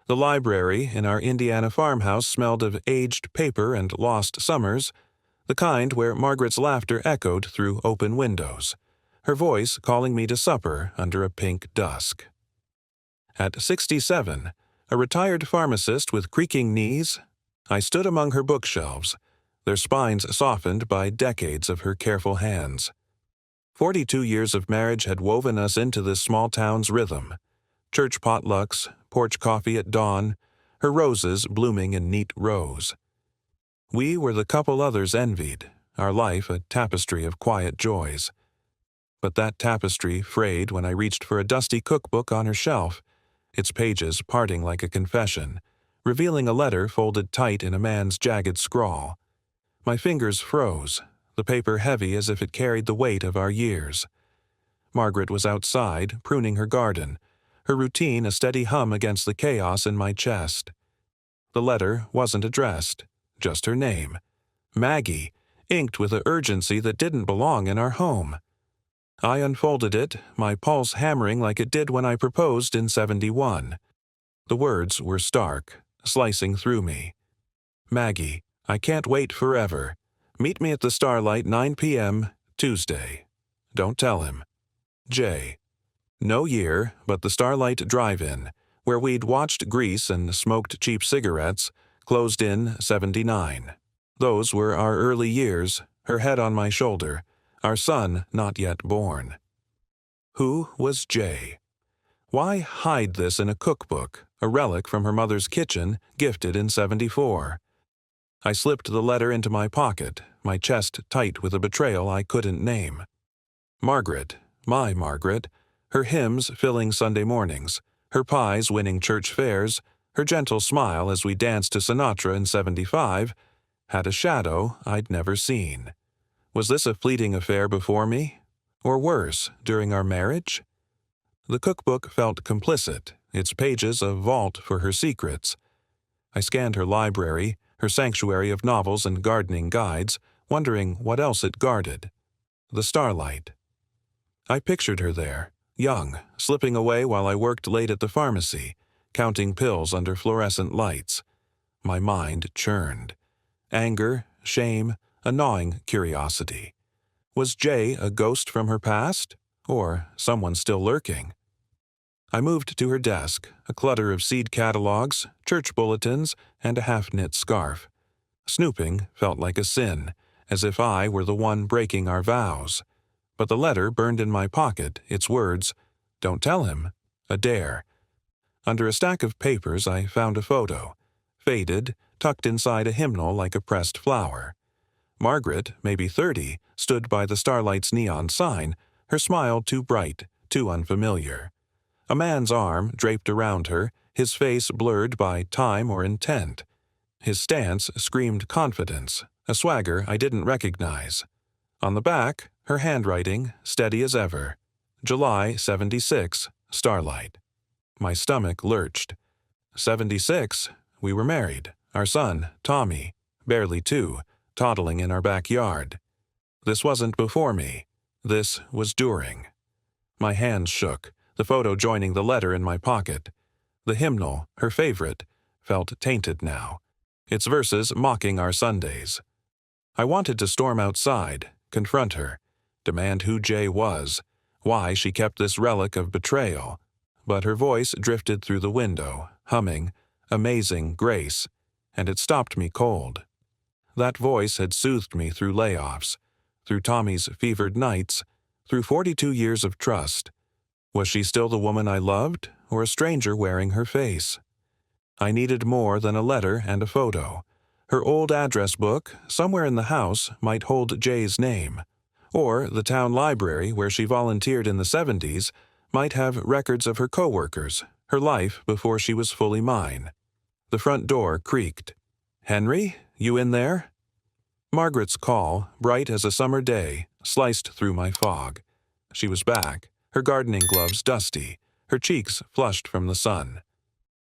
The library in our Indiana farmhouse smelled of aged paper and lost summers, the kind where Margaret's laughter echoed through open windows, her voice calling me to supper under a pink dusk. At 67, a retired pharmacist with creaking knees, I stood among her bookshelves, their spines softened by decades of her careful hands. 42 years of marriage had woven us into this small town's rhythm. Church potlucks, porch coffee at dawn, her roses blooming in neat rows. We were the couple others envied, our life a tapestry of quiet joys. But that tapestry frayed when I reached for a dusty cookbook on her shelf, its pages parting like a confession, revealing a letter folded tight in a man's jagged scrawl. My fingers froze, the paper heavy as if it carried the weight of our years. Margaret was outside, pruning her garden, her routine a steady hum against the chaos in my chest. The letter wasn't addressed, just her name, Maggie, inked with an urgency that didn't belong in our home. I unfolded it, my pulse hammering like it did when I proposed in 71. The words were stark, slicing through me. Maggie, I can't wait forever. Meet me at the Starlight 9 p.m. Tuesday. Don't tell him. J. No year, but the Starlight Drive-In, where we'd watched Grease and smoked cheap cigarettes, closed in 79. Those were our early years, her head on my shoulder, our son not yet born. Who was J? Why hide this in a cookbook, a relic from her mother's kitchen, gifted in 74? I slipped the letter into my pocket, my chest tight with a betrayal I couldn't name. Margaret, my Margaret, her hymns filling Sunday mornings, her pies winning church fairs, her gentle smile as we danced to Sinatra in 75, had a shadow I'd never seen. Was this a fleeting affair before me? Or worse, during our marriage? The cookbook felt complicit, its pages a vault for her secrets. I scanned her library, her sanctuary of novels and gardening guides, wondering what else it guarded. The Starlight. I pictured her there, young, slipping away while I worked late at the pharmacy, counting pills under fluorescent lights. My mind churned. Anger, shame, a gnawing curiosity. Was Jay a ghost from her past, or someone still lurking? I moved to her desk, a clutter of seed catalogs, church bulletins, and a half-knit scarf. Snooping felt like a sin, as if I were the one breaking our vows. But the letter burned in my pocket, its words, "Don't tell him," a dare. Under a stack of papers I found a photo, faded, tucked inside a hymnal like a pressed flower. Margaret, maybe 30, stood by the Starlight's neon sign, her smile too bright, too unfamiliar. A man's arm draped around her, his face blurred by time or intent. His stance screamed confidence, a swagger I didn't recognize. On the back, her handwriting, steady as ever. July 76, Starlight. My stomach lurched. 76, we were married, our son, Tommy, barely 2, toddling in our backyard. This wasn't before me. This was during. My hands shook, the photo joining the letter in my pocket. The hymnal, her favorite, felt tainted now, its verses mocking our Sundays. I wanted to storm outside, confront her, demand who Jay was, why she kept this relic of betrayal, but her voice drifted through the window, humming, "Amazing Grace," and it stopped me cold. That voice had soothed me through layoffs, through Tommy's fevered nights, through 42 years of trust. Was she still the woman I loved, or a stranger wearing her face? I needed more than a letter and a photo. Her old address book, somewhere in the house, might hold Jay's name. Or the town library where she volunteered in the 70s might have records of her coworkers, her life before she was fully mine. The front door creaked. "Henry, you in there?" Margaret's call, bright as a summer day, sliced through my fog. She was back, her gardening gloves dusty, her cheeks flushed from the sun.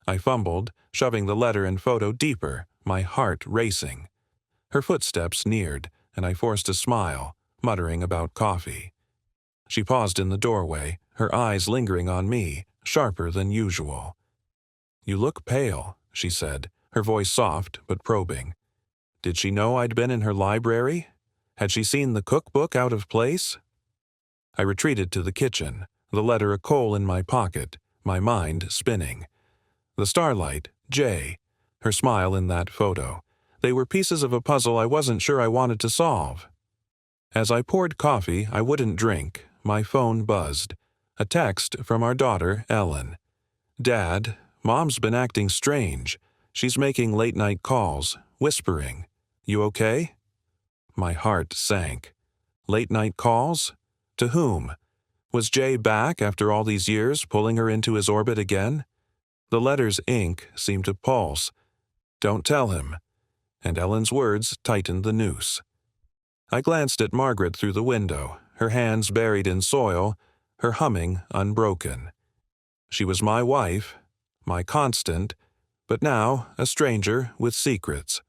I fumbled, shoving the letter and photo deeper, my heart racing. Her footsteps neared, and I forced a smile, muttering about coffee. She paused in the doorway, her eyes lingering on me, sharper than usual. "You look pale," she said, her voice soft but probing. Did she know I'd been in her library? Had she seen the cookbook out of place? I retreated to the kitchen, the letter a coal in my pocket, my mind spinning. The starlight, Jay, her smile in that photo. They were pieces of a puzzle I wasn't sure I wanted to solve. As I poured coffee I wouldn't drink, my phone buzzed. A text from our daughter, Ellen. "Dad, Mom's been acting strange. She's making late-night calls, whispering. You okay?" My heart sank. Late-night calls? To whom? Was Jay back after all these years, pulling her into his orbit again? The letter's ink seemed to pulse. "Don't tell him." And Ellen's words tightened the noose. I glanced at Margaret through the window, her hands buried in soil, her humming unbroken. She was my wife, my constant, but now a stranger with secrets.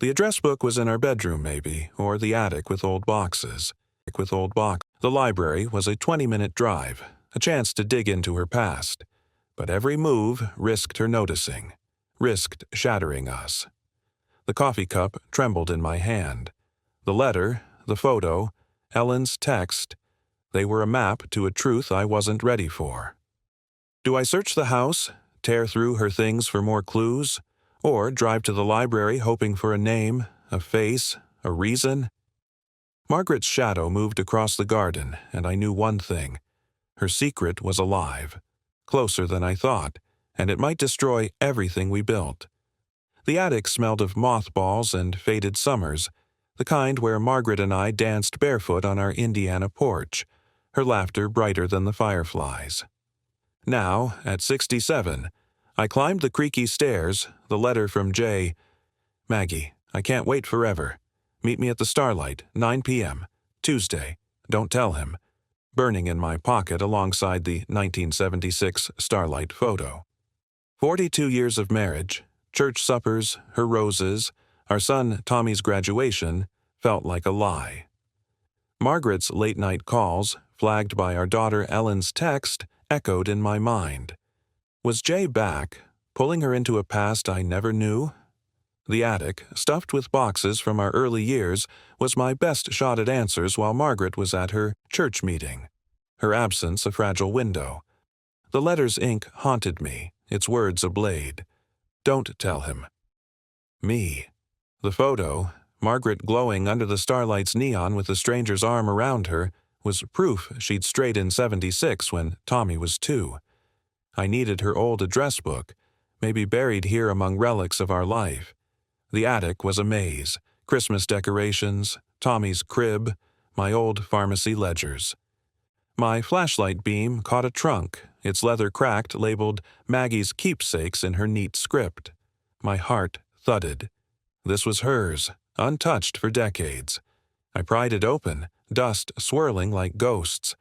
The address book was in our bedroom, maybe, or the attic with old boxes. The library was a 20-minute drive, a chance to dig into her past. But every move risked her noticing, risked shattering us. The coffee cup trembled in my hand. The letter, the photo, Ellen's text, they were a map to a truth I wasn't ready for. Do I search the house, tear through her things for more clues, or drive to the library hoping for a name, a face, a reason? Margaret's shadow moved across the garden, and I knew one thing. Her secret was alive, closer than I thought, and it might destroy everything we built. The attic smelled of mothballs and faded summers, the kind where Margaret and I danced barefoot on our Indiana porch, her laughter brighter than the fireflies. Now, at 67, I climbed the creaky stairs, the letter from Jay. "Maggie, I can't wait forever. Meet me at the Starlight, 9 p.m., Tuesday. Don't tell him," burning in my pocket alongside the 1976 Starlight photo. 42 years of marriage, church suppers, her roses, our son Tommy's graduation, felt like a lie. Margaret's late-night calls, flagged by our daughter Ellen's text, echoed in my mind. Was Jay back, pulling her into a past I never knew? The attic, stuffed with boxes from our early years, was my best shot at answers while Margaret was at her church meeting. Her absence a fragile window. The letter's ink haunted me, its words a blade. Don't tell him. Me. The photo, Margaret glowing under the starlight's neon with a stranger's arm around her, was proof she'd strayed in 76 when Tommy was 2. I needed her old address book, maybe buried here among relics of our life. The attic was a maze, Christmas decorations, Tommy's crib, my old pharmacy ledgers. My flashlight beam caught a trunk, its leather cracked, labeled Maggie's keepsakes in her neat script. My heart thudded. This was hers, untouched for decades. I pried it open, dust swirling like ghosts.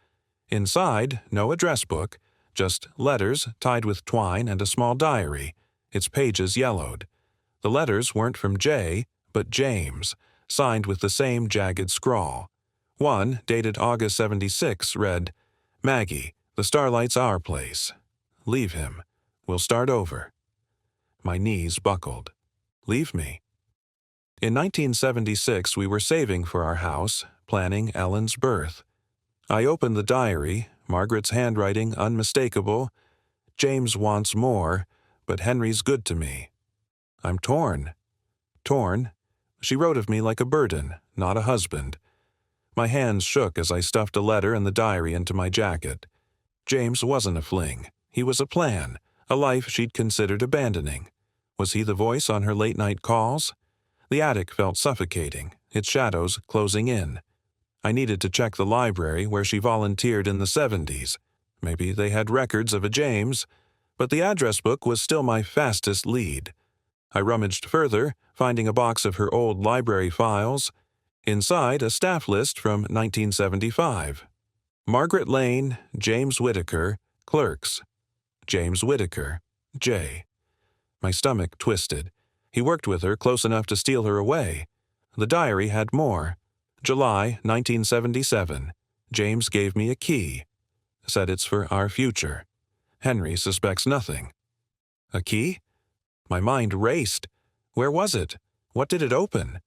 Inside, no address book, just letters tied with twine and a small diary, its pages yellowed. The letters weren't from Jay, but James, signed with the same jagged scrawl. One, dated August 76, read, "Maggie, the Starlight's our place. Leave him. We'll start over." My knees buckled. Leave me. In 1976, we were saving for our house, planning Ellen's birth. I opened the diary, Margaret's handwriting unmistakable. "James wants more, but Henry's good to me." I'm torn. Torn. She wrote of me like a burden, not a husband. My hands shook as I stuffed a letter and the diary into my jacket. James wasn't a fling. He was a plan, a life she'd considered abandoning. Was he the voice on her late-night calls? The attic felt suffocating, its shadows closing in. I needed to check the library where she volunteered in the 70s. Maybe they had records of a James, but the address book was still my fastest lead. I rummaged further, finding a box of her old library files. Inside, a staff list from 1975. Margaret Lane, James Whitaker, clerks. James Whitaker, J. My stomach twisted. He worked with her close enough to steal her away. The diary had more. July 1977. James gave me a key. Said it's for our future. Henry suspects nothing. A key? My mind raced. Where was it? What did it open?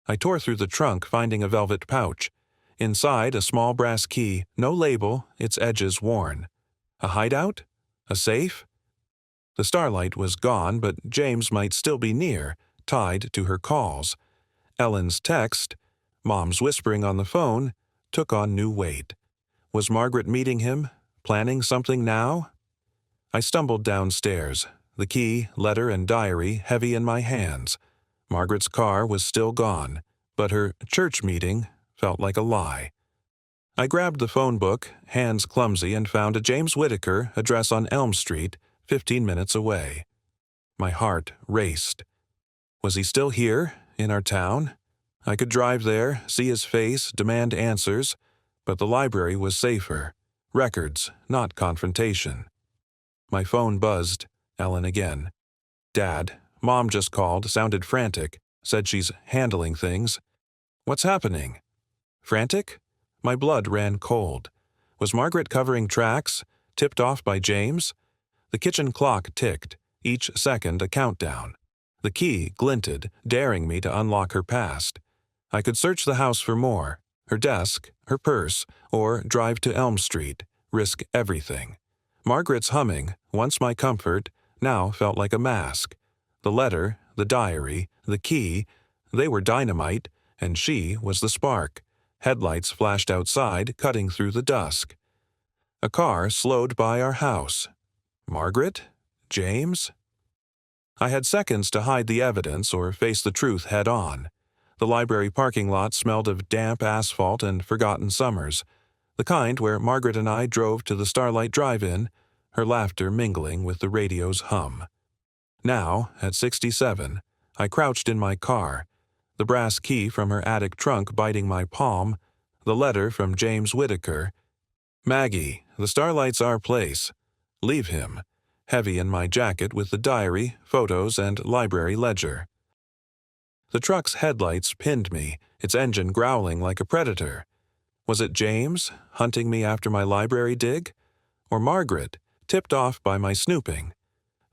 I tore through the trunk, finding a velvet pouch. Inside, a small brass key, no label, its edges worn. A hideout? A safe? The starlight was gone, but James might still be near, tied to her calls. Ellen's text, Mom's whispering on the phone, took on new weight. Was Margaret meeting him, planning something now? I stumbled downstairs, the key, letter, and diary heavy in my hands. Margaret's car was still gone, but her church meeting felt like a lie. I grabbed the phone book, hands clumsy, and found a James Whittaker address on Elm Street, 15 minutes away. My heart raced. Was he still here, in our town? I could drive there, see his face, demand answers, but the library was safer. Records, not confrontation. My phone buzzed. Ellen again. Dad, Mom just called, sounded frantic, said she's handling things. What's happening? Frantic? My blood ran cold. Was Margaret covering tracks, tipped off by James? The kitchen clock ticked, each second a countdown. The key glinted, daring me to unlock her past. I could search the house for more, her desk, her purse, or drive to Elm Street, risk everything. Margaret's humming, once my comfort, now felt like a mask. The letter, the diary, the key, they were dynamite, and she was the spark. Headlights flashed outside, cutting through the dusk. A car slowed by our house. Margaret? James? I had seconds to hide the evidence or face the truth head-on. The library parking lot smelled of damp asphalt and forgotten summers, the kind where Margaret and I drove to the Starlight Drive-In, her laughter mingling with the radio's hum. Now, at 67, I crouched in my car, the brass key from her attic trunk biting my palm, the letter from James Whittaker. Maggie, the Starlight's our place. Leave him. Heavy in my jacket with the diary, photos, and library ledger. The truck's headlights pinned me, its engine growling like a predator. Was it James, hunting me after my library dig? Or Margaret, tipped off by my snooping?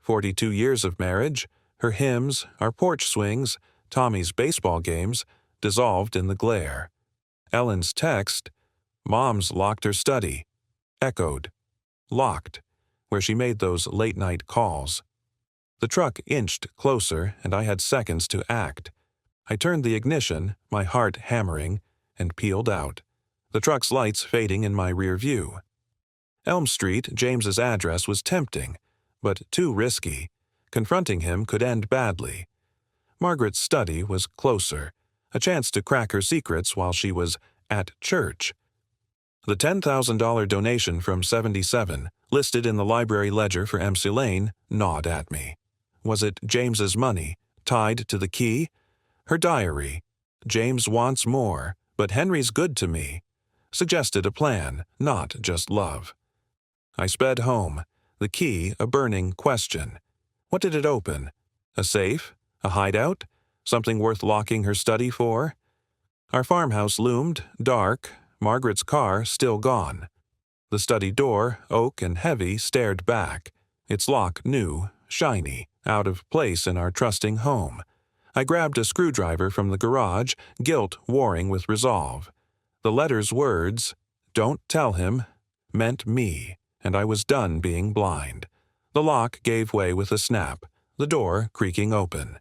42 years of marriage, her hymns, our porch swings, Tommy's baseball games, dissolved in the glare. Ellen's text, Mom's locked her study, echoed. Locked, where she made those late-night calls. The truck inched closer, and I had seconds to act. I turned the ignition, my heart hammering, and peeled out, the truck's lights fading in my rear view. Elm Street, James's address, was tempting, but too risky. Confronting him could end badly. Margaret's study was closer, a chance to crack her secrets while she was at church. The $10,000 donation from 77, listed in the library ledger for MC Lane, gnawed at me. Was it James's money, tied to the key? Her diary, James wants more, but Henry's good to me, suggested a plan, not just love. I sped home, the key a burning question. What did it open? A safe? A hideout? Something worth locking her study for? Our farmhouse loomed, dark, Margaret's car still gone. The study door, oak and heavy, stared back, its lock new, shiny, out of place in our trusting home. I grabbed a screwdriver from the garage, guilt warring with resolve. The letter's words, "Don't tell him," meant me, and I was done being blind. The lock gave way with a snap, the door creaking open.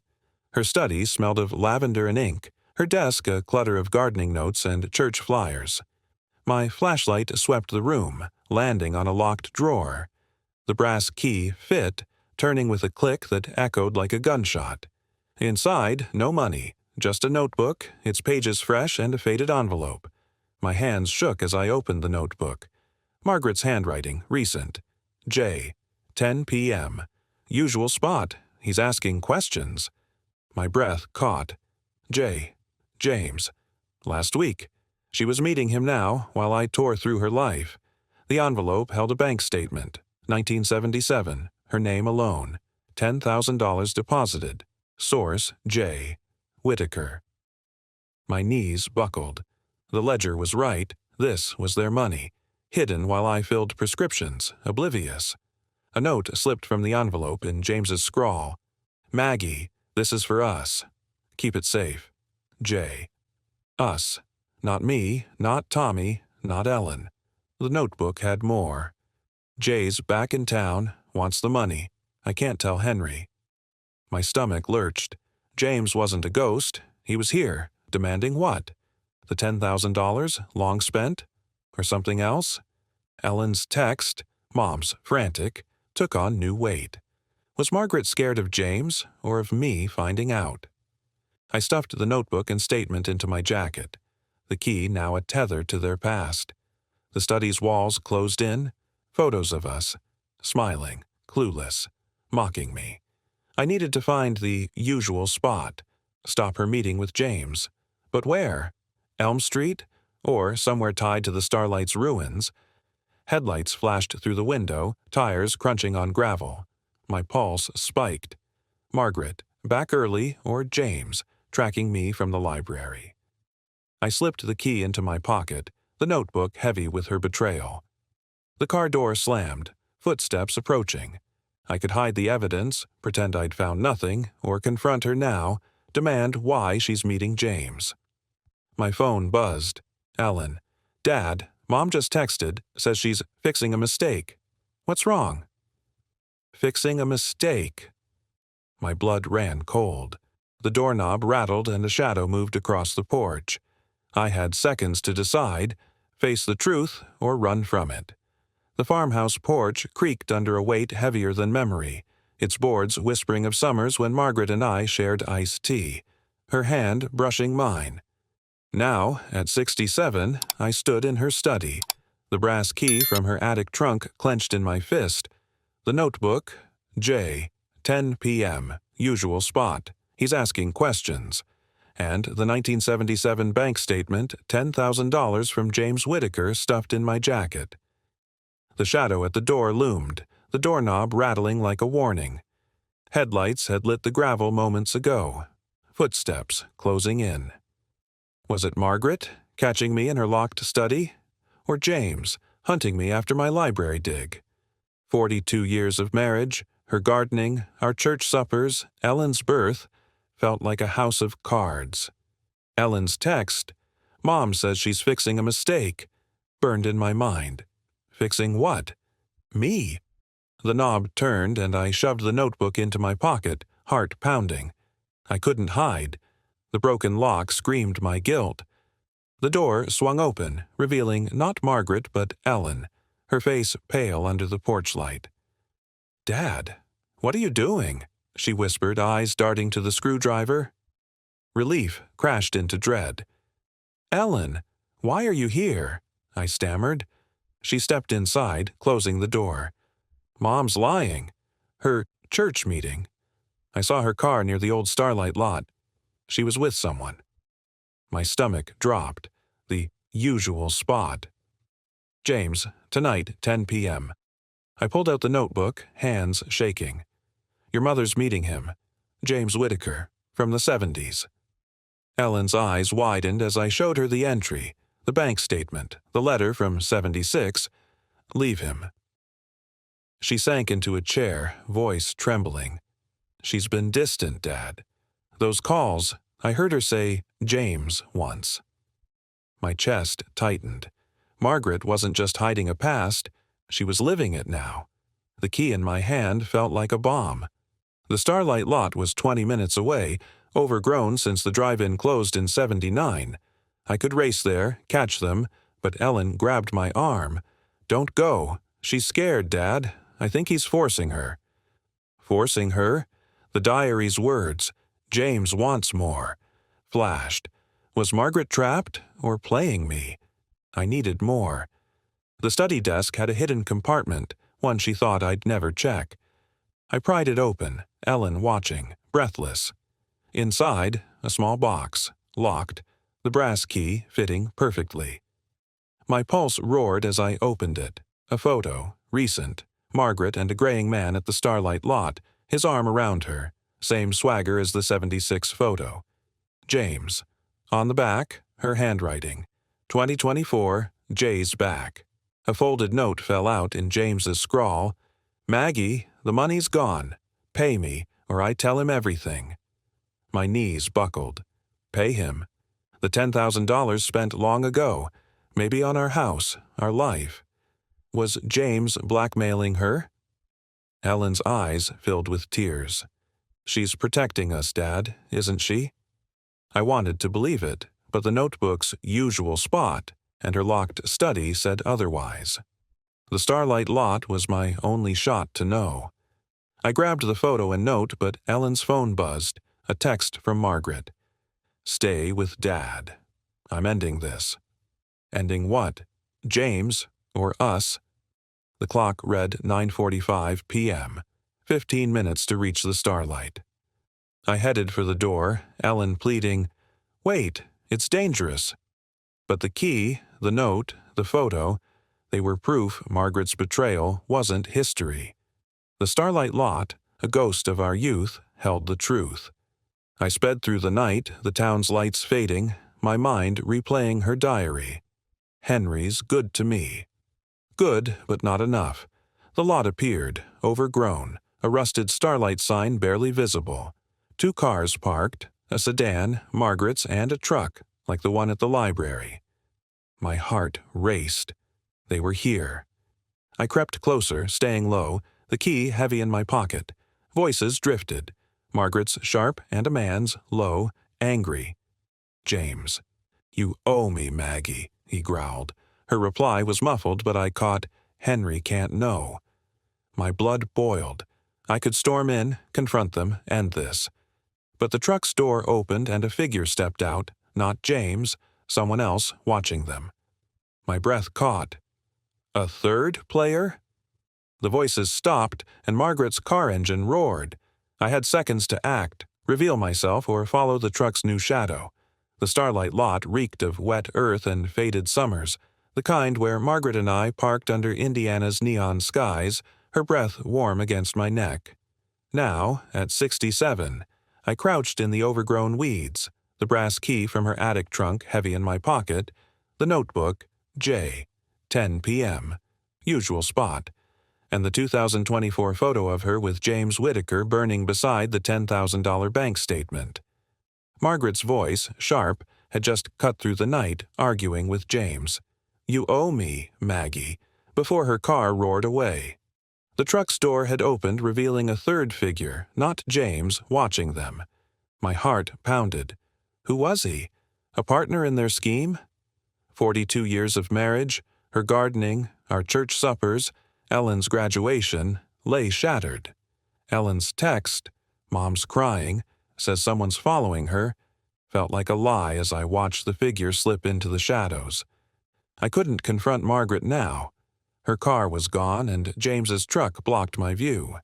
Her study smelled of lavender and ink, her desk a clutter of gardening notes and church flyers. My flashlight swept the room, landing on a locked drawer. The brass key fit, turning with a click that echoed like a gunshot. Inside, no money, just a notebook, its pages fresh, and a faded envelope. My hands shook as I opened the notebook. Margaret's handwriting, recent. J. 10 p.m. Usual spot. He's asking questions. My breath caught. J. James. Last week. She was meeting him now, while I tore through her life. The envelope held a bank statement. 1977. Her name alone. $10,000 deposited. Source, J. Whittaker. My knees buckled. The ledger was right. This was their money. Hidden while I filled prescriptions, oblivious. A note slipped from the envelope in James's scrawl. Maggie, this is for us. Keep it safe. J. Us. Not me, not Tommy, not Ellen. The notebook had more. Jay's back in town, wants the money. I can't tell Henry. My stomach lurched. James wasn't a ghost. He was here, demanding what? The $10,000, long spent? Or something else? Ellen's text, Mom's frantic, took on new weight. Was Margaret scared of James, or of me finding out? I stuffed the notebook and statement into my jacket, the key now a tether to their past. The study's walls closed in, photos of us, smiling, clueless, mocking me. I needed to find the usual spot, stop her meeting with James. But where? Elm Street? Or somewhere tied to the Starlight's ruins? Headlights flashed through the window, tires crunching on gravel. My pulse spiked. Margaret, back early, or James, tracking me from the library. I slipped the key into my pocket, the notebook heavy with her betrayal. The car door slammed, footsteps approaching. I could hide the evidence, pretend I'd found nothing, or confront her now, demand why she's meeting James. My phone buzzed. Ellen. Dad, Mom just texted, says she's fixing a mistake. What's wrong? Fixing a mistake. My blood ran cold. The doorknob rattled and a shadow moved across the porch. I had seconds to decide, face the truth or run from it. The farmhouse porch creaked under a weight heavier than memory, its boards whispering of summers when Margaret and I shared iced tea, her hand brushing mine. Now, at 67, I stood in her study, the brass key from her attic trunk clenched in my fist, the notebook, J, 10 p.m., usual spot. He's asking questions. And the 1977 bank statement, $10,000 from James Whitaker, stuffed in my jacket. The shadow at the door loomed, the doorknob rattling like a warning. Headlights had lit the gravel moments ago. Footsteps closing in. Was it Margaret, catching me in her locked study? Or James, hunting me after my library dig? 42 years of marriage, her gardening, our church suppers, Ellen's birth, felt like a house of cards. Ellen's text, Mom says she's fixing a mistake, burned in my mind. Fixing what? Me. The knob turned and I shoved the notebook into my pocket, heart pounding. I couldn't hide. The broken lock screamed my guilt. The door swung open, revealing not Margaret but Ellen, her face pale under the porch light. Dad, what are you doing? She whispered, eyes darting to the screwdriver. Relief crashed into dread. Ellen, why are you here? I stammered. She stepped inside, closing the door. Mom's lying. Her church meeting. I saw her car near the old Starlight lot. She was with someone. My stomach dropped. The usual spot. James, tonight, 10 p.m. I pulled out the notebook, hands shaking. Your mother's meeting him. James Whitaker, from the 70s. Ellen's eyes widened as I showed her the entry, the bank statement, the letter from 76. Leave him. She sank into a chair, voice trembling. She's been distant, Dad. Those calls, I heard her say James once. My chest tightened. Margaret wasn't just hiding a past, she was living it now. The key in my hand felt like a bomb. The Starlight lot was 20 minutes away, overgrown since the drive-in closed in 79. I could race there, catch them, but Ellen grabbed my arm. Don't go. She's scared, Dad. I think he's forcing her. Forcing her? The diary's words, James wants more, flashed. Was Margaret trapped or playing me? I needed more. The study desk had a hidden compartment, one she thought I'd never check. I pried it open, Ellen watching, breathless. Inside, a small box, locked, the brass key fitting perfectly. My pulse roared as I opened it. A photo, recent, Margaret and a graying man at the Starlight lot, his arm around her, same swagger as the 76 photo. James. On the back, her handwriting. 2024, Jay's back. A folded note fell out in James's scrawl. "Maggie, the money's gone. Pay me, or I tell him everything." My knees buckled. Pay him? The $10,000 spent long ago, maybe on our house, our life. Was James blackmailing her? Ellen's eyes filled with tears. "She's protecting us, Dad, isn't she?" I wanted to believe it, but the notebook's usual spot and her locked study said otherwise. The Starlight lot was my only shot to know. I grabbed the photo and note, but Ellen's phone buzzed, a text from Margaret. "Stay with Dad. I'm ending this." Ending what? James or us? The clock read 9:45 p.m., 15 minutes to reach the Starlight. I headed for the door, Ellen pleading, "Wait, it's dangerous." But the key, the note, the photo, they were proof Margaret's betrayal wasn't history. The Starlight lot, a ghost of our youth, held the truth. I sped through the night, the town's lights fading, my mind replaying her diary. Henry's good to me. Good, but not enough. The lot appeared, overgrown, a rusted Starlight sign barely visible. 2 cars parked, a sedan, Margaret's, and a truck, like the one at the library. My heart raced. They were here. I crept closer, staying low, the key heavy in my pocket. Voices drifted. Margaret's sharp and a man's low, angry. "James, you owe me, Maggie," he growled. Her reply was muffled, but I caught, "Henry can't know." My blood boiled. I could storm in, confront them, end this. But the truck's door opened and a figure stepped out, not James, someone else watching them. My breath caught. A third player? The voices stopped, and Margaret's car engine roared. I had seconds to act, reveal myself, or follow the truck's new shadow. The Starlight lot reeked of wet earth and faded summers, the kind where Margaret and I parked under Indiana's neon skies, her breath warm against my neck. Now, at 67, I crouched in the overgrown weeds, the brass key from her attic trunk heavy in my pocket, the notebook, J, 10 p.m., usual spot, and the 2024 photo of her with James Whitaker burning beside the $10,000 bank statement. Margaret's voice, sharp, had just cut through the night, arguing with James. "You owe me, Maggie," before her car roared away. The truck's door had opened, revealing a third figure, not James, watching them. My heart pounded. Who was he? A partner in their scheme? 42 years of marriage, her gardening, our church suppers, Ellen's graduation, lay shattered. Ellen's text, "Mom's crying," says someone's following her, felt like a lie as I watched the figure slip into the shadows. I couldn't confront Margaret now. Her car was gone, and James's truck blocked my view.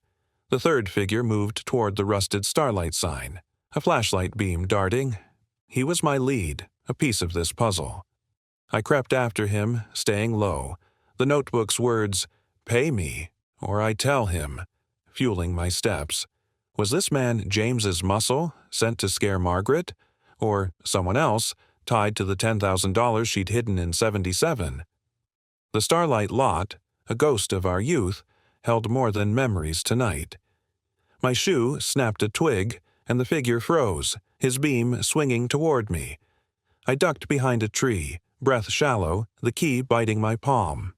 The third figure moved toward the rusted Starlight sign, a flashlight beam darting. He was my lead, a piece of this puzzle. I crept after him, staying low, the notebook's words, "Pay me, or I tell him," fueling my steps. Was this man James's muscle, sent to scare Margaret? Or someone else, tied to the $10,000 she'd hidden in 77? The Starlight lot, a ghost of our youth, held more than memories tonight. My shoe snapped a twig, and the figure froze, his beam swinging toward me. I ducked behind a tree, breath shallow, the key biting my palm.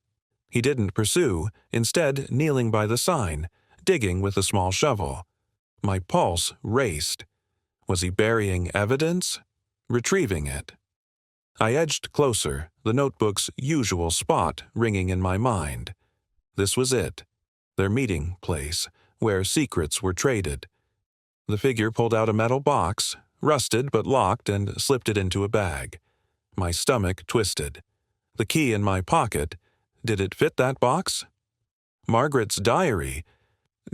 He didn't pursue, instead kneeling by the sign, digging with a small shovel. My pulse raced. Was he burying evidence? Retrieving it? I edged closer, the notebook's usual spot ringing in my mind. This was it, their meeting place, where secrets were traded. The figure pulled out a metal box, rusted but locked, and slipped it into a bag. My stomach twisted. The key in my pocket, did it fit that box? Margaret's diary.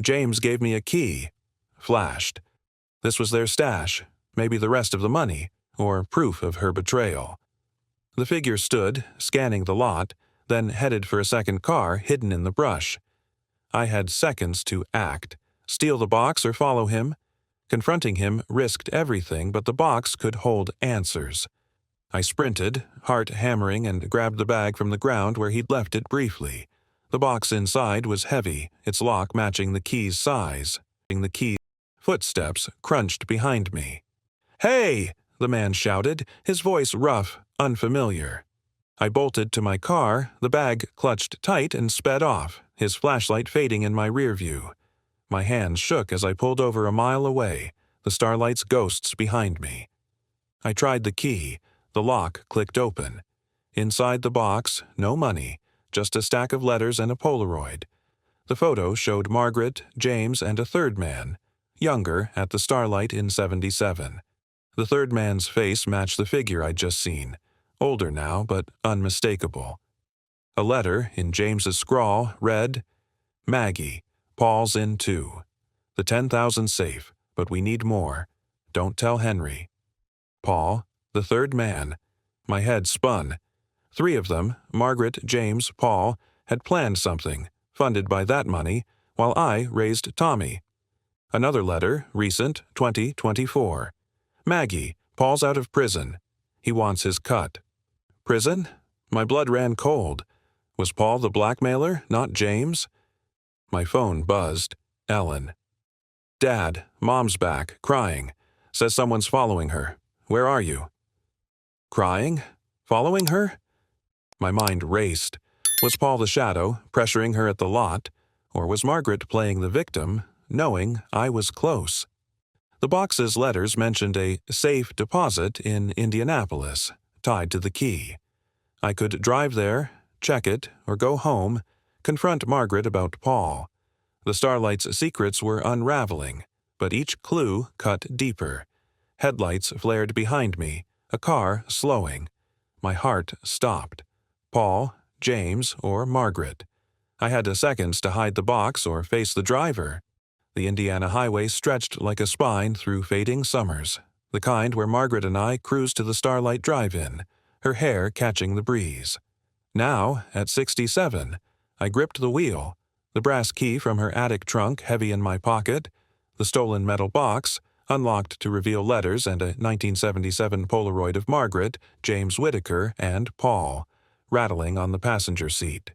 James gave me a key. Flashed. This was their stash, maybe the rest of the money, or proof of her betrayal. The figure stood, scanning the lot, then headed for a second car hidden in the brush. I had seconds to act, steal the box or follow him. Confronting him risked everything, but the box could hold answers. I sprinted, heart hammering, and grabbed the bag from the ground where he'd left it briefly. The box inside was heavy, its lock matching the key's size. Footsteps crunched behind me. "Hey!" the man shouted, his voice rough, unfamiliar. I bolted to my car, the bag clutched tight and sped off, his flashlight fading in my rear view. My hands shook as I pulled over a mile away, the starlight's ghosts behind me. I tried the key. The lock clicked open. Inside the box, no money, just a stack of letters and a Polaroid. The photo showed Margaret, James, and a third man, younger, at the Starlight in '77. The third man's face matched the figure I'd just seen, older now but unmistakable. A letter, in James's scrawl, read, "Maggie, Paul's in too. The 10,000 safe, but we need more. Don't tell Henry." Paul, the third man. My head spun. Three of them, Margaret, James, Paul, had planned something, funded by that money, while I raised Tommy. Another letter, recent, 2024. "Maggie, Paul's out of prison. He wants his cut." Prison? My blood ran cold. Was Paul the blackmailer, not James? My phone buzzed. Ellen. "Dad, Mom's back, crying. Says someone's following her. Where are you?" Crying? Following her? My mind raced. Was Paul the shadow, pressuring her at the lot? Or was Margaret playing the victim, knowing I was close? The box's letters mentioned a safe deposit in Indianapolis, tied to the key. I could drive there, check it, or go home, confront Margaret about Paul. The Starlight's secrets were unraveling, but each clue cut deeper. Headlights flared behind me, a car slowing. My heart stopped. Paul, James, or Margaret. I had seconds to hide the box or face the driver. The Indiana highway stretched like a spine through fading summers, the kind where Margaret and I cruised to the Starlight Drive-In, her hair catching the breeze. Now, at 67, I gripped the wheel, the brass key from her attic trunk heavy in my pocket, the stolen metal box, unlocked to reveal letters and a 1977 Polaroid of Margaret, James Whittaker, and Paul, rattling on the passenger seat.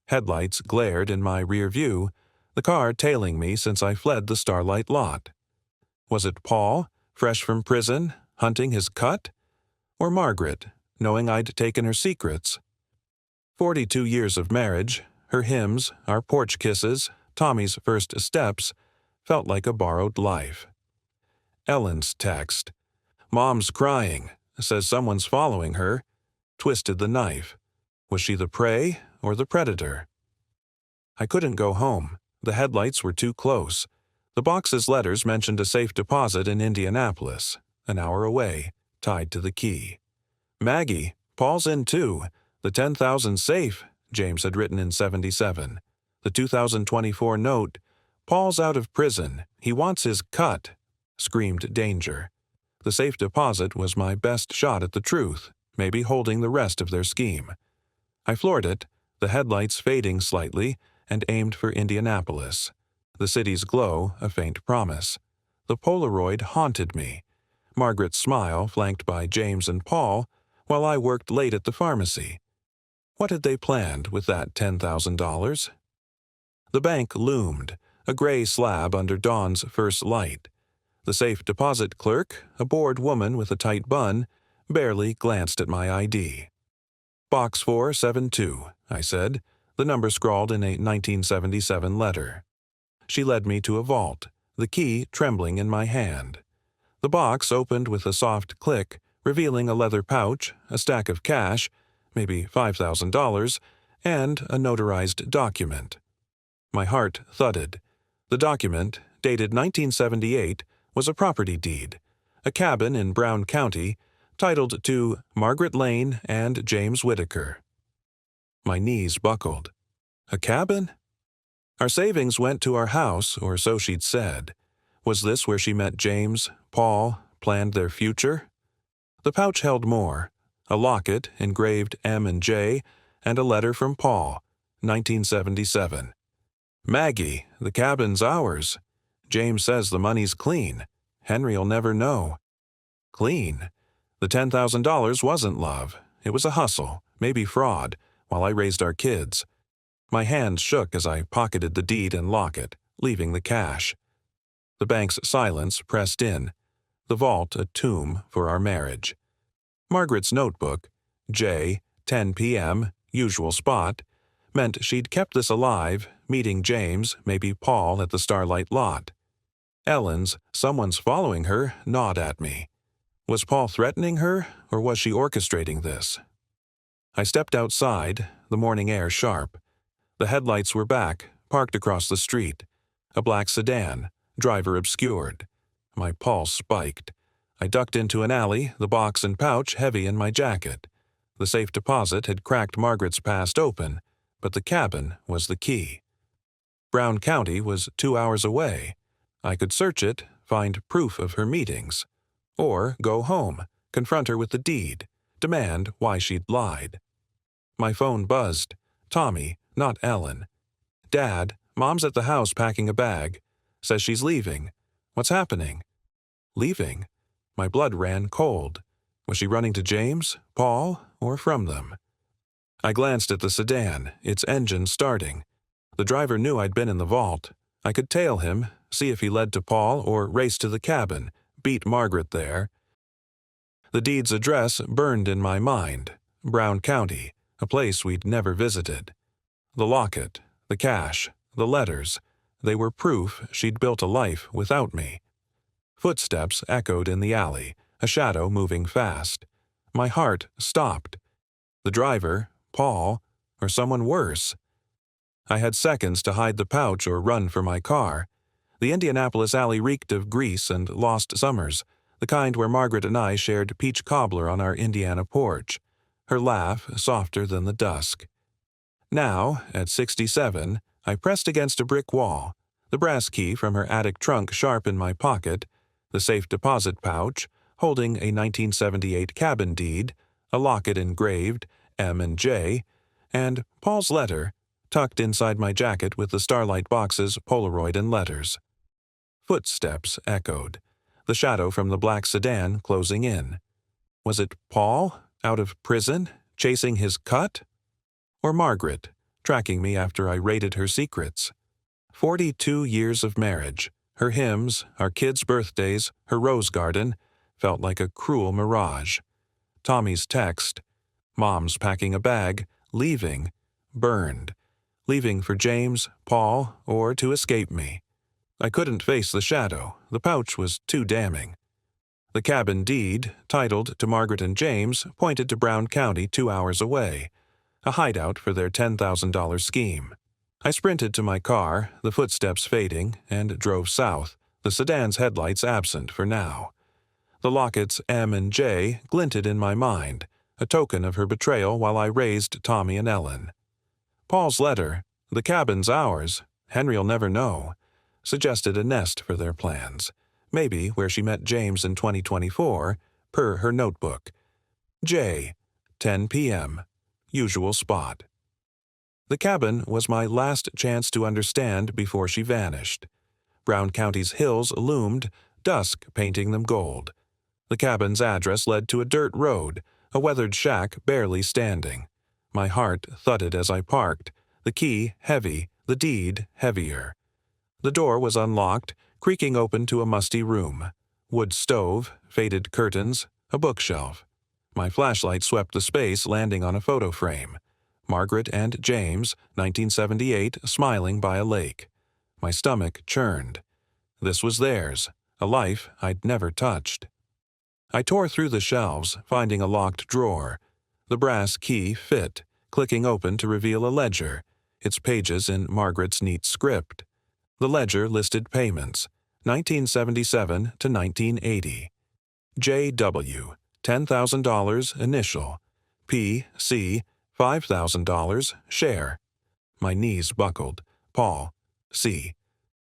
Headlights glared in my rear view, the car tailing me since I fled the Starlight lot. Was it Paul, fresh from prison, hunting his cut? Or Margaret, knowing I'd taken her secrets? 42 years of marriage, her hymns, our porch kisses, Tommy's first steps, felt like a borrowed life. Ellen's text. "Mom's crying, says someone's following her," twisted the knife. Was she the prey or the predator? I couldn't go home. The headlights were too close. The box's letters mentioned a safe deposit in Indianapolis, an hour away, tied to the key. "Maggie, Paul's in too. The 10,000 safe," James had written in '77. The 2024 note, "Paul's out of prison. He wants his cut," screamed danger. The safe deposit was my best shot at the truth, maybe holding the rest of their scheme. I floored it, the headlights fading slightly, and aimed for Indianapolis. The city's glow a faint promise. The Polaroid haunted me. Margaret's smile flanked by James and Paul, while I worked late at the pharmacy. What had they planned with that $10,000? The bank loomed, a gray slab under dawn's first light. The safe deposit clerk, a bored woman with a tight bun, barely glanced at my ID. "Box 472, I said, the number scrawled in a 1977 letter. She led me to a vault, the key trembling in my hand. The box opened with a soft click, revealing a leather pouch, a stack of cash, maybe $5,000, and a notarized document. My heart thudded. The document, dated 1978, was a property deed, a cabin in Brown County, titled to Margaret Lane and James Whittaker. My knees buckled. A cabin? Our savings went to our house, or so she'd said. Was this where she met James, Paul, planned their future? The pouch held more, a locket engraved M and J, and a letter from Paul, 1977. "Maggie, the cabin's ours. James says the money's clean. Henry'll never know." Clean? The $10,000 wasn't love. It was a hustle, maybe fraud, while I raised our kids. My hand shook as I pocketed the deed and locket, leaving the cash. The bank's silence pressed in, the vault a tomb for our marriage. Margaret's notebook, J, 10 p.m., usual spot, meant she'd kept this alive, meeting James, maybe Paul at the Starlight lot. Ellen's, someone's following her, gnawed at me. Was Paul threatening her, or was she orchestrating this? I stepped outside, the morning air sharp. The headlights were back, parked across the street. A black sedan, driver obscured. My pulse spiked. I ducked into an alley, the box and pouch heavy in my jacket. The safe deposit had cracked Margaret's past open, but the cabin was the key. Brown County was 2 hours away. I could search it, find proof of her meetings. Or go home, confront her with the deed, demand why she'd lied. My phone buzzed. Tommy, not Ellen. Dad, Mom's at the house packing a bag. Says she's leaving. What's happening? Leaving? My blood ran cold. Was she running to James, Paul, or from them? I glanced at the sedan, its engine starting. The driver knew I'd been in the vault. I could tail him, see if he led to Paul or race to the cabin, beat Margaret there. The deed's address burned in my mind. Brown County, a place we'd never visited. The locket, the cash, the letters, they were proof she'd built a life without me. Footsteps echoed in the alley, a shadow moving fast. My heart stopped. The driver, Paul, or someone worse. I had seconds to hide the pouch or run for my car. The Indianapolis alley reeked of grease and lost summers, the kind where Margaret and I shared peach cobbler on our Indiana porch, her laugh softer than the dusk. Now, at 67, I pressed against a brick wall, the brass key from her attic trunk sharp in my pocket, the safe deposit pouch, holding a 1978 cabin deed, a locket engraved, M and J, and Paul's letter, tucked inside my jacket with the Starlight box's Polaroid and letters. Footsteps echoed, the shadow from the black sedan closing in. Was it Paul, out of prison, chasing his cut? Or Margaret, tracking me after I raided her secrets? 42 years of marriage, her hymns, our kids' birthdays, her rose garden, felt like a cruel mirage. Tommy's text, Mom's packing a bag, leaving, burned. Leaving for James, Paul, or to escape me. I couldn't face the shadow. The pouch was too damning. The cabin deed, titled to Margaret and James, pointed to Brown County 2 hours away, a hideout for their $10,000 scheme. I sprinted to my car, the footsteps fading, and drove south, the sedan's headlights absent for now. The locket's M and J glinted in my mind, a token of her betrayal while I raised Tommy and Ellen. Paul's letter, the cabin's ours, Henry'll never know, suggested a nest for their plans, maybe where she met James in 2024, per her notebook. J, 10 p.m., usual spot. The cabin was my last chance to understand before she vanished. Brown County's hills loomed, dusk painting them gold. The cabin's address led to a dirt road, a weathered shack barely standing. My heart thudded as I parked, the key heavy, the deed heavier. The door was unlocked, creaking open to a musty room. Wood stove, faded curtains, a bookshelf. My flashlight swept the space, landing on a photo frame. Margaret and James, 1978, smiling by a lake. My stomach churned. This was theirs, a life I'd never touched. I tore through the shelves, finding a locked drawer. The brass key fit, clicking open to reveal a ledger, its pages in Margaret's neat script. The ledger listed payments, 1977 to 1980. J.W., $10,000 initial. P.C., $5,000 share. My knees buckled. Paul. C.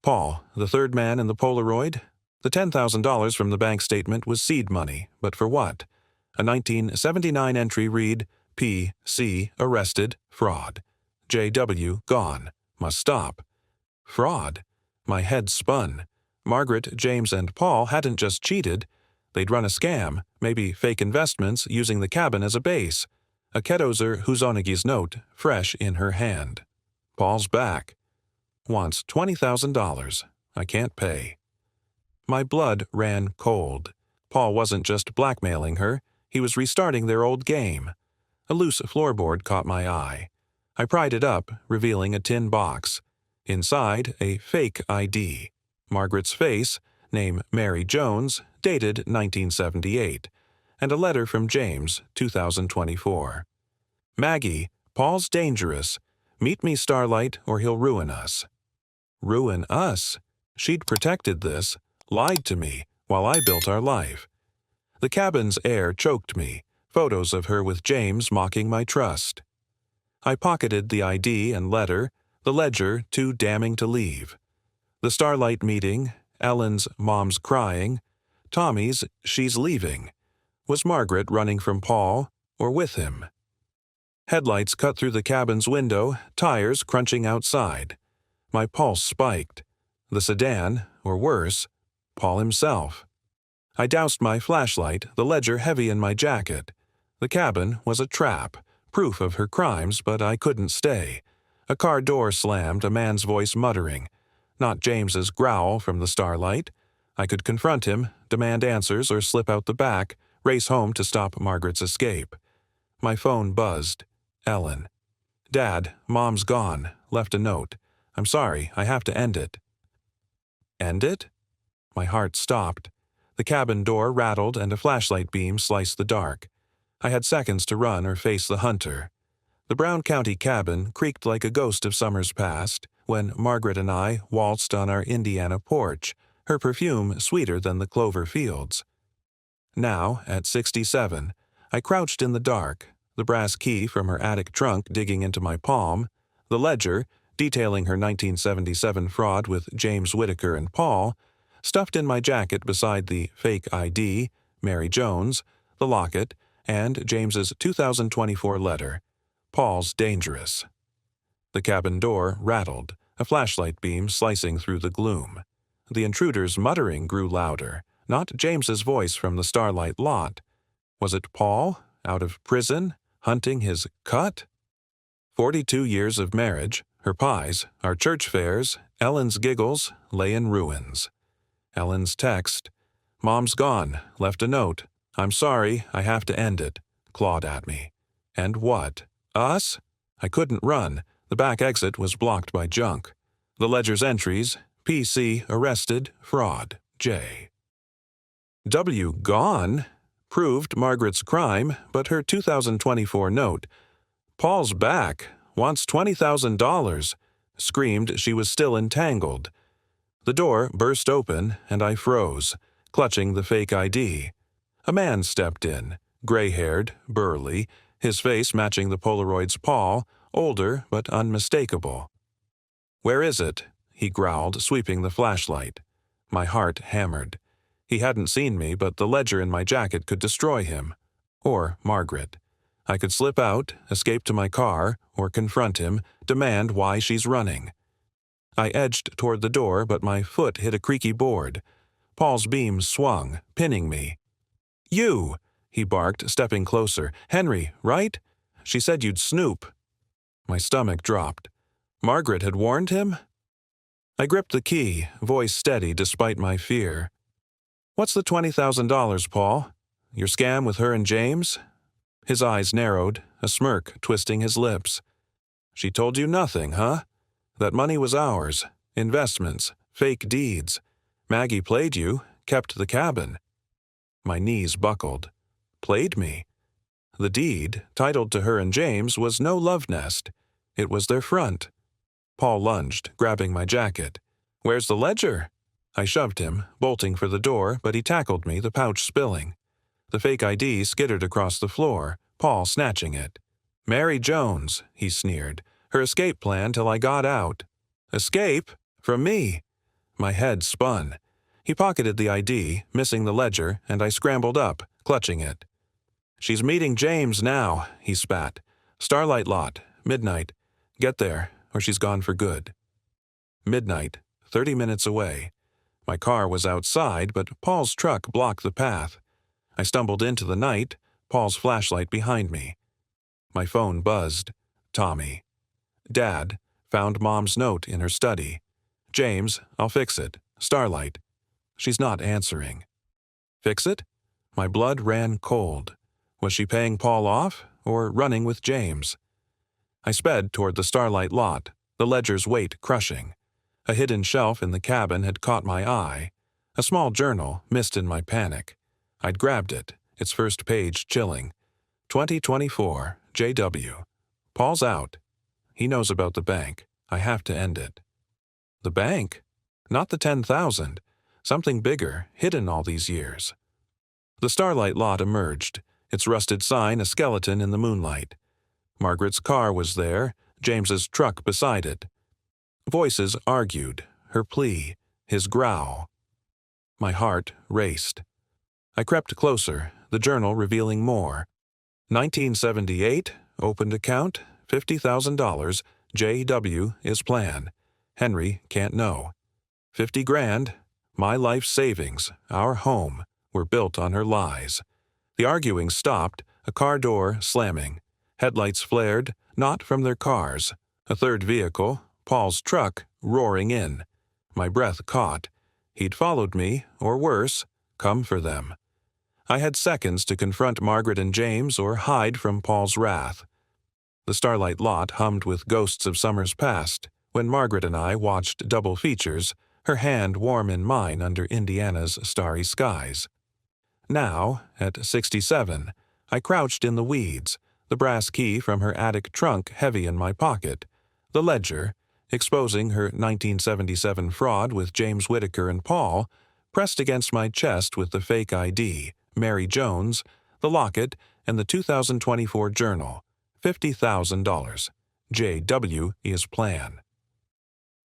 Paul, the third man in the Polaroid? The $10,000 from the bank statement was seed money, but for what? A 1979 entry read, P.C. arrested, fraud. J.W. gone. Must stop. Fraud. My head spun. Margaret, James, and Paul hadn't just cheated. They'd run a scam, maybe fake investments, using the cabin as a base. A Ketozer Huzonagi's note, fresh in her hand. Paul's back. Wants $20,000. I can't pay. My blood ran cold. Paul wasn't just blackmailing her, he was restarting their old game. A loose floorboard caught my eye. I pried it up, revealing a tin box. Inside, a fake ID. Margaret's face, name Mary Jones, dated 1978, and a letter from James, 2024. Maggie, Paul's dangerous. Meet me, Starlight, or he'll ruin us. Ruin us? She'd protected this, lied to me, while I built our life. The cabin's air choked me, photos of her with James mocking my trust. I pocketed the ID and letter, the ledger too damning to leave. The Starlight meeting, Ellen's mom's crying, Tommy's she's leaving. Was Margaret running from Paul, or with him? Headlights cut through the cabin's window, tires crunching outside. My pulse spiked. The sedan, or worse, Paul himself. I doused my flashlight, the ledger heavy in my jacket. The cabin was a trap, proof of her crimes, but I couldn't stay. A car door slammed, a man's voice muttering. Not James's growl from the Starlight. I could confront him, demand answers, or slip out the back, race home to stop Margaret's escape. My phone buzzed. Ellen. Dad, Mom's gone. Left a note. I'm sorry, I have to end it. End it? My heart stopped. The cabin door rattled and a flashlight beam sliced the dark. I had seconds to run or face the hunter. The Brown County cabin creaked like a ghost of summers past when Margaret and I waltzed on our Indiana porch, her perfume sweeter than the clover fields. Now, at 67, I crouched in the dark, the brass key from her attic trunk digging into my palm, the ledger, detailing her 1977 fraud with James Whitaker and Paul, stuffed in my jacket beside the fake ID, Mary Jones, the locket, and James's 2024 letter. Paul's dangerous. The cabin door rattled, a flashlight beam slicing through the gloom. The intruder's muttering grew louder, not James's voice from the Starlight lot. Was it Paul, out of prison, hunting his cut? 42 years of marriage, her pies, our church fairs, Ellen's giggles, lay in ruins. Ellen's text, Mom's gone, left a note. I'm sorry, I have to end it, clawed at me. And what? Us? I couldn't run. The back exit was blocked by junk. The ledger's entries, PC arrested, fraud, J. W gone? Proved Margaret's crime, but her 2024 note. Paul's back, wants $20,000, screamed she was still entangled. The door burst open, and I froze, clutching the fake ID. A man stepped in, gray-haired, burly, his face matching the Polaroid's Paul, older but unmistakable. "Where is it?" he growled, sweeping the flashlight. My heart hammered. He hadn't seen me, but the ledger in my jacket could destroy him. Or Margaret. I could slip out, escape to my car, or confront him, demand why she's running. I edged toward the door, but my foot hit a creaky board. Paul's beam swung, pinning me. "You!" he barked, stepping closer. "Henry, right? She said you'd snoop." My stomach dropped. Margaret had warned him? I gripped the key, voice steady despite my fear. "What's the $20,000, Paul? Your scam with her and James?" His eyes narrowed, a smirk twisting his lips. "She told you nothing, huh? That money was ours. Investments, fake deeds. Maggie played you, kept the cabin." My knees buckled. Played me? The deed, titled to her and James, was no love nest. It was their front. Paul lunged, grabbing my jacket. "Where's the ledger?" I shoved him, bolting for the door, but he tackled me, the pouch spilling. The fake ID skittered across the floor, Paul snatching it. "Mary Jones," he sneered. "Her escape plan till I got out." "Escape? From me?" My head spun. He pocketed the ID, missing the ledger, and I scrambled up, clutching it. "She's meeting James now," he spat. "Starlight lot, midnight. Get there, or she's gone for good." Midnight, 30 minutes away. My car was outside, but Paul's truck blocked the path. I stumbled into the night, Paul's flashlight behind me. My phone buzzed. Tommy. "Dad, Found Mom's note in her study. James, I'll fix it. Starlight. She's not answering. Fix it? My blood ran cold. Was she paying Paul off or running with James? I sped toward the Starlight lot, the ledger's weight crushing. A hidden shelf in the cabin had caught my eye. A small journal missed in my panic. I'd grabbed it, its first page chilling. 2024, JW. Paul's out. He knows about the bank. I have to end it. The bank? Not the 10,000. Something bigger, hidden all these years. The Starlight lot emerged, its rusted sign a skeleton in the moonlight. Margaret's car was there, James's truck beside it. Voices argued, her plea, his growl. My heart raced. I crept closer, the journal revealing more. 1978, opened account, $50,000, JW is plan. Henry can't know. 50 grand, my life savings, our home, were built on her lies. The arguing stopped, a car door slamming. Headlights flared, not from their cars. A third vehicle, Paul's truck, roaring in. My breath caught. He'd followed me, or worse, come for them. I had seconds to confront Margaret and James or hide from Paul's wrath. The Starlight lot hummed with ghosts of summers past, when Margaret and I watched double features, her hand warm in mine under Indiana's starry skies. Now, at 67, I crouched in the weeds, the brass key from her attic trunk heavy in my pocket, the ledger, exposing her 1977 fraud with James Whitaker and Paul, pressed against my chest with the fake ID, Mary Jones, the locket, and the 2024 journal, $50,000. JW is plan.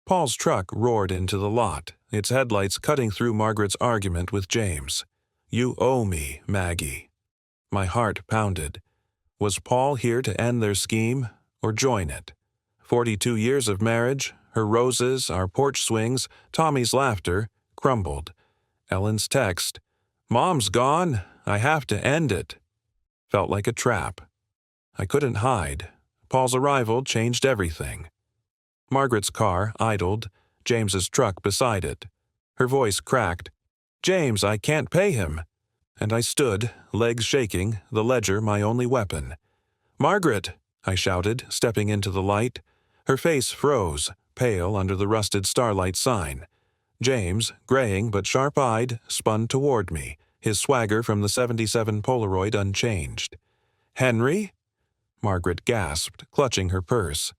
Paul's truck roared into the lot, its headlights cutting through Margaret's argument with James. You owe me, Maggie. My heart pounded. Was Paul here to end their scheme or join it? 42 years of marriage, her roses, our porch swings, Tommy's laughter, crumbled. Ellen's text, Mom's gone, I have to end it, felt like a trap. I couldn't hide. Paul's arrival changed everything. Margaret's car idled, James's truck beside it. Her voice cracked. James, I can't pay him. And I stood, legs shaking, the ledger my only weapon. Margaret, I shouted, stepping into the light. Her face froze, pale under the rusted Starlight sign. James, graying but sharp-eyed, spun toward me, his swagger from the 77 Polaroid unchanged. Henry? Margaret gasped, clutching her purse.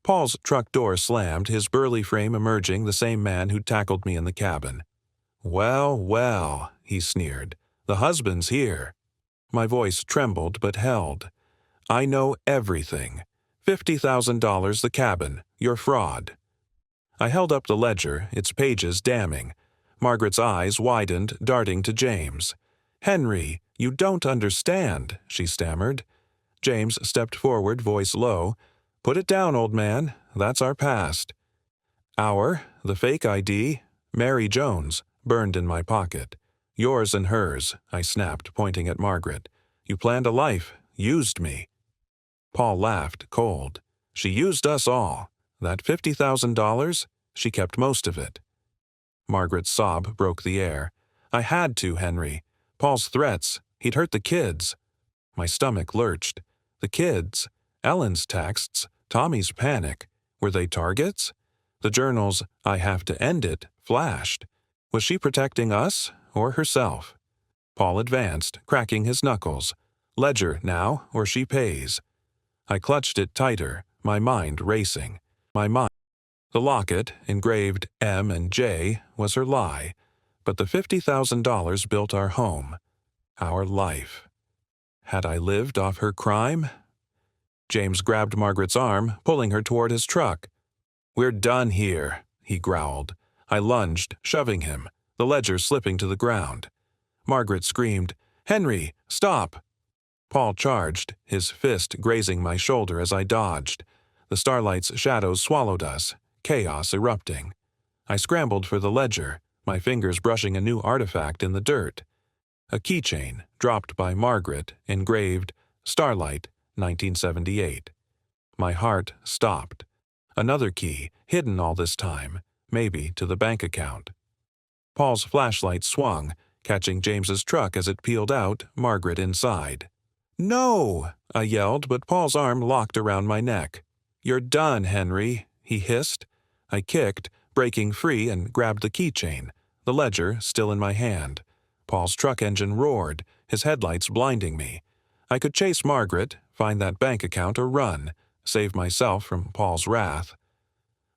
Paul's truck door slammed, his burly frame emerging, the same man who'd tackled me in the cabin. Well, well, he sneered. The husband's here. My voice trembled but held. I know everything. $50,000 the cabin, your fraud. I held up the ledger, its pages damning. Margaret's eyes widened, darting to James. Henry, you don't understand, she stammered. James stepped forward, voice low. Put it down, old man. That's our past. The fake ID, Mary Jones, burned in my pocket. Yours and hers, I snapped, pointing at Margaret. You planned a life, used me. Paul laughed, cold. She used us all. That $50,000, she kept most of it. Margaret's sob broke the air. I had to, Henry. Paul's threats, he'd hurt the kids. My stomach lurched. The kids, Ellen's texts, Tommy's panic, were they targets? The journal's I have to end it flashed. Was she protecting us or herself? Paul advanced, cracking his knuckles. Ledger now, or she pays. I clutched it tighter, my mind racing. The locket, engraved M and J, was her lie, but the $50,000 built our home, our life. Had I lived off her crime? James grabbed Margaret's arm, pulling her toward his truck. We're done here, he growled. I lunged, shoving him, the ledger slipping to the ground. Margaret screamed, Henry, stop! Paul charged, his fist grazing my shoulder as I dodged. The Starlight's shadows swallowed us, chaos erupting. I scrambled for the ledger, my fingers brushing a new artifact in the dirt. A keychain, dropped by Margaret, engraved, Starlight, 1978. My heart stopped. Another key, hidden all this time, maybe to the bank account. Paul's flashlight swung, catching James's truck as it peeled out, Margaret inside. "No!" I yelled, but Paul's arm locked around my neck. "You're done, Henry," he hissed. I kicked, breaking free, and grabbed the keychain, the ledger still in my hand. Paul's truck engine roared, his headlights blinding me. I could chase Margaret, find that bank account, or run, save myself from Paul's wrath.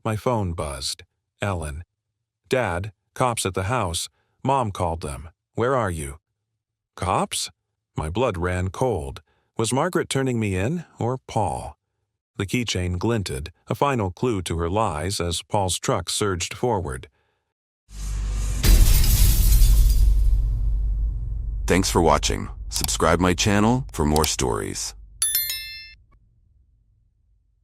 My phone buzzed. Ellen. "Dad, cops at the house. Mom called them. Where are you?" "Cops?" My blood ran cold. Was Margaret turning me in, or Paul? The keychain glinted, a final clue to her lies as Paul's truck surged forward. Thanks for watching. Subscribe my channel for more stories.